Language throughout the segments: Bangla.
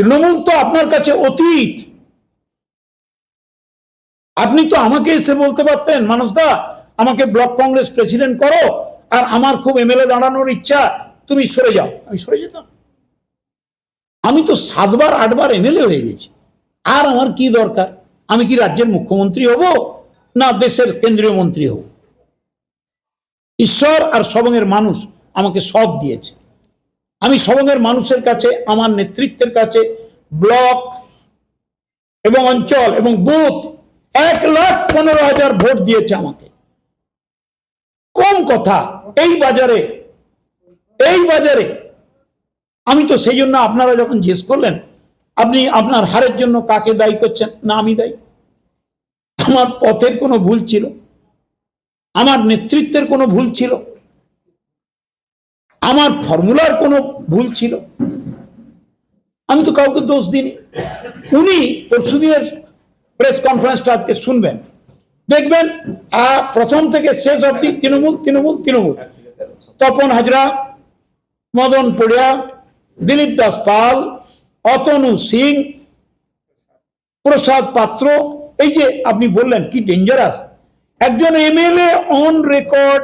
তৃণমূল তো আপনার কাছে অতীত। আপনি তো আমাকে এসে বলতে পারতেন, মানসদা আমাকে ব্লক কংগ্রেস প্রেসিডেন্ট করো, আর আমার খুব এমএলএ দাঁড়ানোর ইচ্ছা, তুমি সরে যাও। আমি সরে যেতাম। আমি তো 7বার 8বার এমএলএ হয়ে গেছি, আর আমার কি দরকার? আমি কি রাজ্যের মুখ্যমন্ত্রী হব, না দেশের কেন্দ্রীয় মন্ত্রী হব? ঈশ্বর আর সবংয়ের মানুষ আমাকে সব দিয়েছে। আমি সবংয়ের মানুষের কাছে, আমার নেতৃত্বের কাছে ব্লক এবং অঞ্চল এবং বুথ 1,15,000 ভোট দিয়েছে আমাকে। কম কথা এই বাজারে, এই বাজারে। আমি তো সেই জন্য আপনারা যখন জিজ্ঞেস করলেন আপনি আপনার হারের জন্য কাকে দায়ী করছেন, না আমি দায়ী। আমার পথের কোনো ভুল ছিল, আমার নেতৃত্বের কোনো ভুল ছিল, আমার ফর্মুলার কোনো ভুল ছিল, আমি তো কাউকে দোষ দিইনি। উনি পরশুদিনের প্রেস কনফারেন্সটা আজকে শুনবেন, দেখবেন প্রথম থেকে শেষ অবধি তৃণমূল তৃণমূল তৃণমূল। তপন হাজরা, মদন পড়িয়া, দিলীপ দাস পাল, অতনু সিং, প্রসাদ পাত্র। এই যে আপনি বললেন কি ডেঞ্জারাস, একজন এমএলএ অন রেকর্ড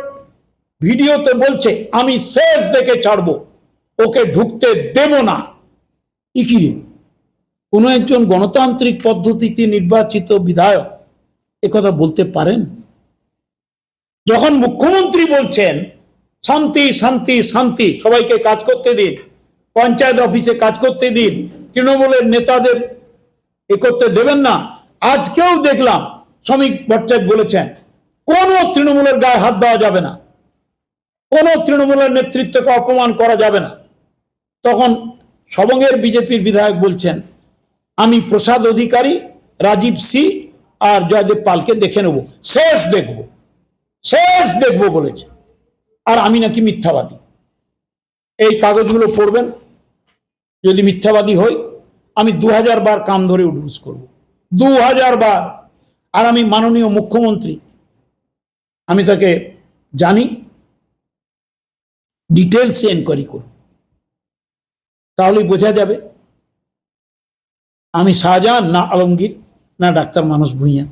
ভিডিওতে বলছে আমি শেষ দেখে ছাড়বো, ওকে ঢুকতে দেব না। কি কোন একজন গণতান্ত্রিক পদ্ধতিতে নির্বাচিত বিধায়ক একথা বলতে পারেন? যখন মুখ্যমন্ত্রী বলছেন শান্তি শান্তি শান্তি, সবাইকে কাজ করতে দিন, পঞ্চায়েত অফিসে কাজ করতে দিন, তৃণমূলের নেতাদের এ করতে দেবেন না। আজকেও দেখলাম শ্রমিক ভট্টাচার্য বলেছেন কোন তৃণমূলের গায়ে হাত দেওয়া যাবে না, কোন তৃণমূলের নেতৃত্বকে অপমান করা যাবে না। তখন সবংয়ের বিজেপির বিধায়ক বলছেন আমি প্রসাদ অধিকারী, রাজীব সি আর জয়দেব পালকে দেখে নেব, শেষ দেখব, শেষ দেখব বলেছে। আর আমি নাকি মিথ্যাবাদী। এই কাগজগুলো পড়বেন, যদি মিথ্যাবাদী হই আমি 2000 বার কান ধরে উঠবুস করব, 2000 বার। আর আমি মাননীয় মুখ্যমন্ত্রী, আমি তাকে জানি, ডিটেলসে এনকোয়ারি করব, তাহলেই বোঝা যাবে আমি শাহজাহান না আলমগীর না ডাক্তার মানস ভূঁইয়া।